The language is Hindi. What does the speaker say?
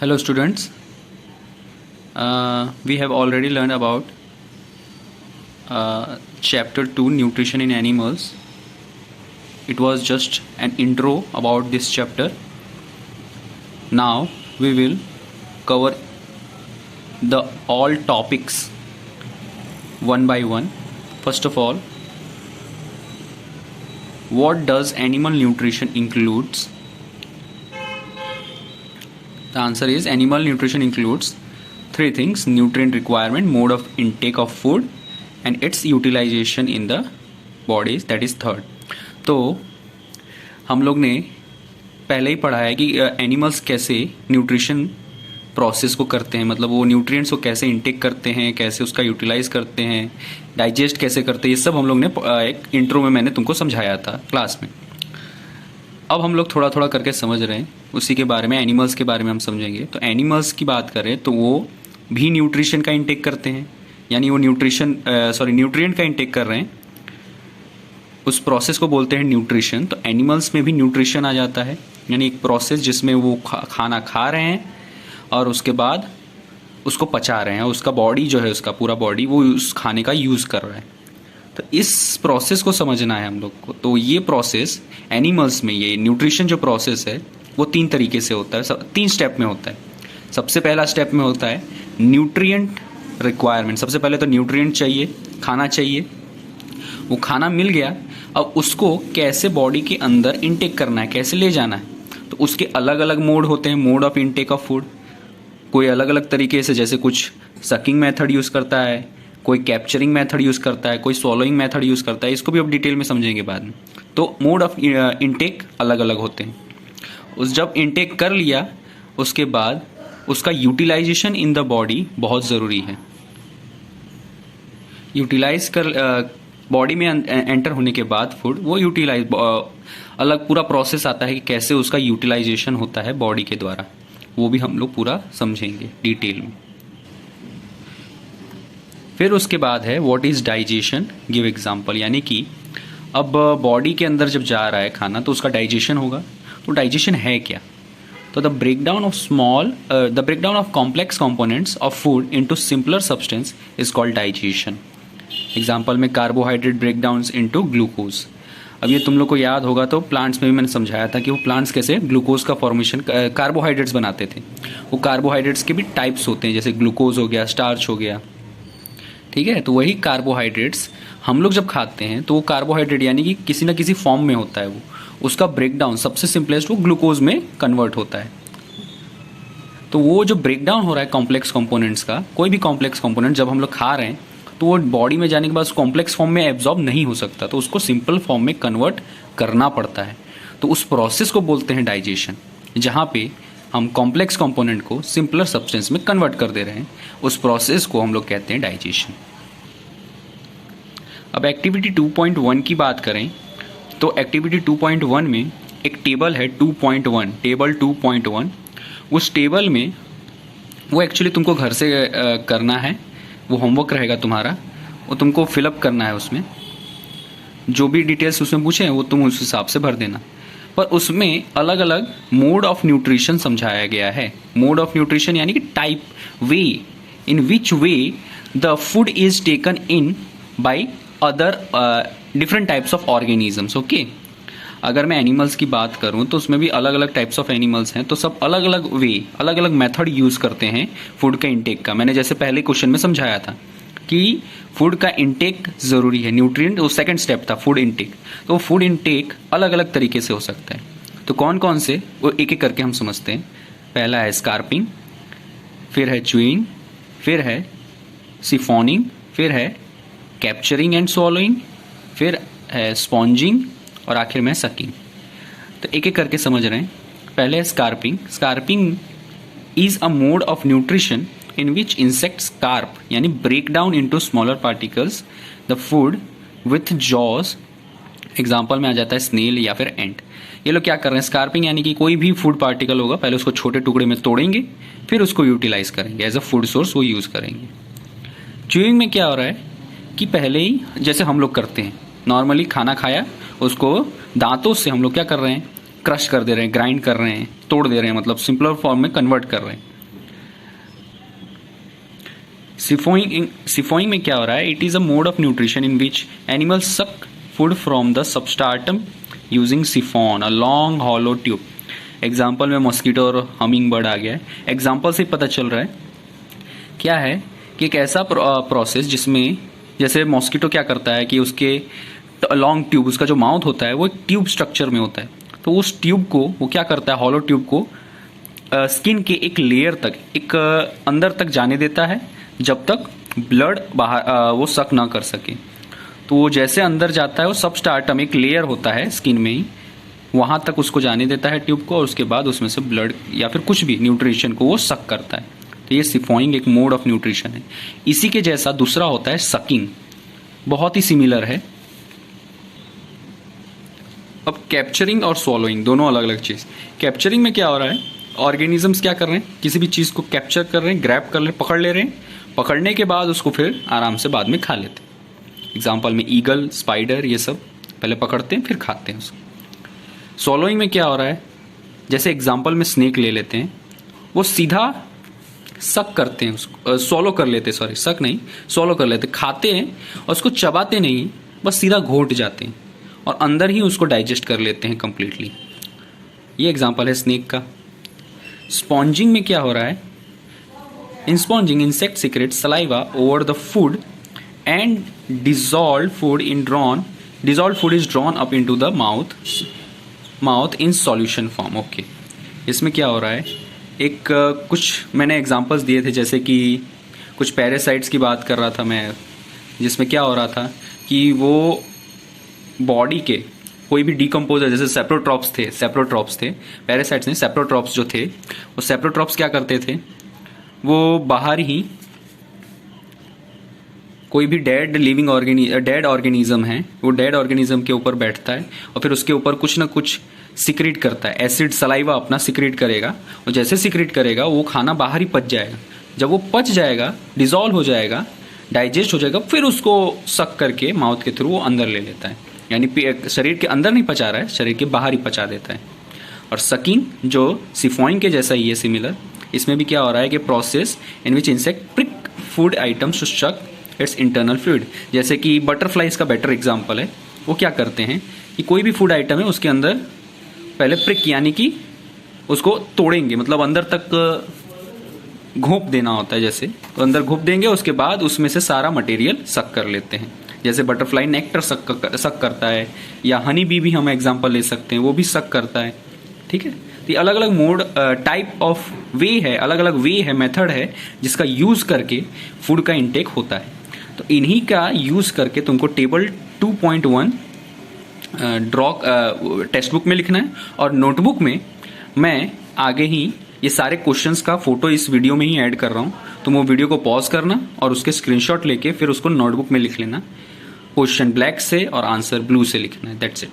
Hello students, we have already learned about chapter 2 nutrition in animals. It was just an intro about this chapter. Now we will cover the all topics one by one. First of all, what does animal nutrition includes? The answer is animal nutrition includes three things: nutrient requirement, mode of intake of food and its utilization in the bodies, that is third. तो हम लोग ने पहले ही पढ़ा है कि एनिमल्स कैसे न्यूट्रिशन प्रोसेस को करते हैं, मतलब वो न्यूट्रिएंट्स को कैसे इंटेक करते हैं, कैसे उसका यूटिलाइज करते हैं, डाइजेस्ट कैसे करते हैं, ये सब हम लोग ने एक इंट्रो में मैंने तुमको समझाया था क्लास में. अब हम लोग थोड़ा थोड़ा करके समझ रहे हैं उसी के बारे में. एनिमल्स के बारे में हम समझेंगे. तो एनिमल्स की बात करें तो वो भी न्यूट्रिशन का इंटेक करते हैं, यानी वो न्यूट्रिएंट का इंटेक कर रहे हैं. उस प्रोसेस को बोलते हैं न्यूट्रिशन. तो एनिमल्स में भी न्यूट्रिशन आ जाता है, यानी एक प्रोसेस जिसमें वो खाना खा रहे हैं और उसके बाद उसको पचा रहे हैं. उसका बॉडी जो है, उसका पूरा बॉडी वो उस खाने का यूज़ कर रहा है. तो इस प्रोसेस को समझना है हम लोग को. तो ये प्रोसेस एनिमल्स में, ये न्यूट्रिशन जो प्रोसेस है वो तीन तरीके से होता है, तीन स्टेप में होता है. सबसे पहला स्टेप में होता है न्यूट्रिएंट रिक्वायरमेंट. सबसे पहले तो न्यूट्रिएंट चाहिए, खाना चाहिए. वो खाना मिल गया, अब उसको कैसे बॉडी के अंदर इनटेक करना है, कैसे ले जाना है. तो उसके अलग अलग मोड होते हैं, mode of intake of food. कोई अलग अलग तरीके से, जैसे कुछ सकिंग मेथड यूज़ करता है, कोई कैप्चरिंग मेथड यूज़ करता है, कोई स्वॉलोइंग मेथड यूज़ करता है. इसको भी अब डिटेल में समझेंगे बाद में. तो मोड ऑफ इनटेक अलग अलग होते हैं. जब इनटेक कर लिया उसके बाद उसका यूटिलाइजेशन इन द बॉडी बहुत ज़रूरी है. यूटिलाइज कर बॉडी में एंटर होने के बाद फूड वो यूटिलाइज, अलग पूरा प्रोसेस आता है कि कैसे उसका यूटिलाइजेशन होता है बॉडी के द्वारा. वो भी हम लोग पूरा समझेंगे डिटेल में. फिर उसके बाद है what is digestion, give example. यानी कि अब बॉडी के अंदर जब जा रहा है खाना तो उसका डाइजेशन होगा. तो डाइजेशन है क्या? तो the breakdown of complex components of food into simpler substance is called digestion. Example में कार्बोहाइड्रेट ब्रेकडाउन्स इनटू ग्लूकोज. अब ये तुम लोग को याद होगा, तो प्लांट्स में भी मैंने समझाया था कि वो प्लांट्स कैसे ग्लूकोज का फॉर्मेशन, कार्बोहाइड्रेट्स बनाते थे. वो कार्बोहाइड्रेट्स के भी टाइप्स होते हैं, जैसे ग्लूकोज हो गया, स्टार्च हो गया. ठीक है, तो वही कार्बोहाइड्रेट्स हम लोग जब खाते हैं तो वो कार्बोहाइड्रेट यानी कि किसी ना किसी फॉर्म में होता है. वो उसका ब्रेकडाउन सबसे सिंपलेस्ट वो ग्लूकोज में कन्वर्ट होता है. तो वो जो ब्रेकडाउन हो रहा है कॉम्प्लेक्स कंपोनेंट्स का, कोई भी कॉम्प्लेक्स कंपोनेंट जब हम लोग खा रहे हैं तो वो बॉडी में जाने के बाद कॉम्प्लेक्स फॉर्म में एब्जॉर्ब नहीं हो सकता, तो उसको सिंपल फॉर्म में कन्वर्ट करना पड़ता है. तो उस प्रोसेस को बोलते हैं डाइजेशन, जहाँ पे हम कॉम्प्लेक्स कंपोनेंट को सिंपलर सब्सटेंस में कन्वर्ट कर दे रहे हैं. उस प्रोसेस को हम लोग कहते हैं डाइजेशन. अब एक्टिविटी 2.1 की बात करें तो एक्टिविटी 2.1 में एक टेबल है 2.1, टेबल 2.1. उस टेबल में वो एक्चुअली तुमको घर से करना है, वो होमवर्क रहेगा तुम्हारा, वो तुमको फिलअप करना है. उसमें जो भी डिटेल्स उसमें पूछे हैं वो तुम उस हिसाब से भर देना. पर उसमें अलग अलग मोड ऑफ न्यूट्रिशन समझाया गया है. मोड ऑफ न्यूट्रिशन यानी कि type, way, in which way the food is taken in by other different types of organisms. Okay, अगर मैं एनिमल्स की बात करूं तो उसमें भी अलग अलग टाइप्स ऑफ एनिमल्स हैं. तो सब अलग अलग वे, अलग अलग मेथड यूज़ करते हैं फूड का इंटेक का. मैंने जैसे पहले क्वेश्चन में समझाया था कि फूड का इंटेक ज़रूरी है. न्यूट्रिएंट वो सेकंड स्टेप था, फूड इंटेक. तो फूड इंटेक अलग अलग तरीके से हो सकता है. तो कौन कौन से, वो एक एक करके हम समझते हैं. पहला है स्कार्पिंग, फिर है च्यूइंग, फिर है सिफोनिंग, फिर है कैप्चरिंग एंड स्वॉलोइंग, फिर है स्पॉन्जिंग और आखिर में सकिंग. तो एक एक करके समझ रहे हैं. पहले है scarping. Scarping is a mode of nutrition in which insects carp यानी break down into smaller particles the food with jaws. Example में आ जाता है स्नेल या फिर एंट. ये लोग क्या कर रहे हैं, स्कार्पिंग यानी कि कोई भी फूड पार्टिकल होगा पहले उसको छोटे टुकड़े में तोड़ेंगे, फिर उसको यूटिलाइज करेंगे, एज अ फूड सोर्स वो यूज़ करेंगे. च्यूइंग में क्या हो रहा है कि पहले ही जैसे हम लोग करते हैं, नॉर्मली खाना खाया उसको दांतों से हम लोग क्या कर रहे हैं, क्रश कर दे रहे हैं, ग्राइंड कर रहे हैं, तोड़ दे रहे हैं, मतलब सिंपलर फॉर्म में कन्वर्ट कर रहे हैं. सिफोइंग में क्या हो रहा है? It is a mode of nutrition in which animal suck food from the substratum using siphon, a long hollow tube. Example में मॉस्किटो और हमिंग बर्ड आ गया है। एग्जाम्पल से पता चल रहा है क्या है कि एक ऐसा प्रोसेस जिसमें जैसे मॉस्किटो क्या करता है कि उसके लॉन्ग ट्यूब, उसका जो माउथ होता है वो एक ट्यूब स्ट्रक्चर में होता है, तो उस ट्यूब को वो क्या करता है, हॉलो ट्यूब को स्किन के एक लेयर तक, एक अंदर तक जाने देता है जब तक ब्लड बाहर वो सक ना कर सके। तो वो जैसे अंदर जाता है वो सबस्टार्टम एक लेयर होता है स्किन में ही, वहाँ तक उसको जाने देता है ट्यूब को, और उसके बाद उसमें से ब्लड या फिर कुछ भी न्यूट्रिशन को वो सक करता है। तो ये सिफोइंग एक मोड ऑफ न्यूट्रिशन है। इसी के जैसा दूसरा होता है सकिंग, बहुत ही सिमिलर है। अब कैप्चरिंग और स्वॉलोइंग दोनों अलग अलग चीज़। कैप्चरिंग में क्या हो रहा है, ऑर्गेनिजम्स क्या कर रहे हैं, किसी भी चीज़ को कैप्चर कर रहे हैं, ग्रैब कर ले, पकड़ ले रहे हैं, पकड़ने के बाद उसको फिर आराम से बाद में खा लेते हैं। एग्जाम्पल में ईगल, स्पाइडर, ये सब पहले पकड़ते हैं फिर खाते हैं उसको। स्वॉलोइंग में क्या हो रहा है, जैसे एग्जाम्पल में स्नेक ले लेते हैं, वो सीधा सक करते हैं उसको, स्वॉलो कर लेते हैं, सॉरी सक नहीं, स्वॉलो कर लेते, खाते हैं और उसको चबाते नहीं, बस सीधा घोट जाते हैं और अंदर ही उसको डाइजेस्ट कर लेते हैं कंप्लीटली। ये एग्जाम्पल है स्नेक का। स्पॉन्जिंग में क्या हो रहा है, in sponging insect secrete saliva over the food and dissolve food is drawn up into the mouth in solution form. Okay, इसमें क्या हो रहा है, एक कुछ मैंने एग्जांपल्स दिए थे, जैसे कि कुछ पैरासाइट्स की बात कर रहा था मैं, जिसमें क्या हो रहा था कि वो बॉडी के कोई भी डिकम्पोजर, जैसे सेप्रोट्रॉप्स थे, पैरासाइट्स नहीं, सेप्रोट्रॉप्स जो थे, वो सेप्रोट्रॉप्स क्या करते थे, वो बाहर ही कोई भी डेड ऑर्गेनिज्म है, वो डेड ऑर्गेनिज्म के ऊपर बैठता है और फिर उसके ऊपर कुछ ना कुछ सिक्रीट करता है, एसिड सलाइवा अपना सिक्रीट करेगा, और जैसे सिक्रीट करेगा वो खाना बाहर ही पच जाएगा। जब वो पच जाएगा, डिजॉल्व हो जाएगा, डाइजेस्ट हो जाएगा, फिर उसको सक करके माउथ के थ्रू वो अंदर ले लेता है, यानी शरीर के अंदर नहीं पचा रहा है, शरीर के बाहर ही पचा देता है। और सकिंग जो सिफोइंग के जैसा ही है, सिमिलर, इसमें भी क्या हो रहा है कि process in which insect prick food items to suck its internal fluid. जैसे कि बटरफ्लाइज का बेटर एग्जाम्पल है, वो क्या करते हैं कि कोई भी फूड आइटम है उसके अंदर पहले प्रिक यानी कि उसको तोड़ेंगे, मतलब अंदर तक घोंप देना होता है, जैसे तो अंदर घोंप देंगे, उसके बाद उसमें से सारा मटेरियल सक कर लेते हैं। जैसे बटरफ्लाई नेक्टर सक करता है, या हनी बी भी हम एग्जांपल ले सकते हैं, वो भी सक करता है। ठीक है, तो ये अलग अलग मोड, टाइप ऑफ वे है, अलग अलग वे है, मेथड है जिसका यूज़ करके फूड का इंटेक होता है। तो इन्हीं का यूज़ करके तुमको टेबल 2.1 ड्रॉ टेक्स्ट बुक में लिखना है, और नोटबुक में मैं आगे ही ये सारे क्वेश्चंस का फोटो इस वीडियो में ही ऐड कर रहा हूँ। तुम वो वीडियो को पॉज करना और उसके स्क्रीनशॉट लेके फिर उसको नोटबुक में लिख लेना। क्वेश्चन ब्लैक से और आंसर ब्लू से लिखना है, दैट्स इट।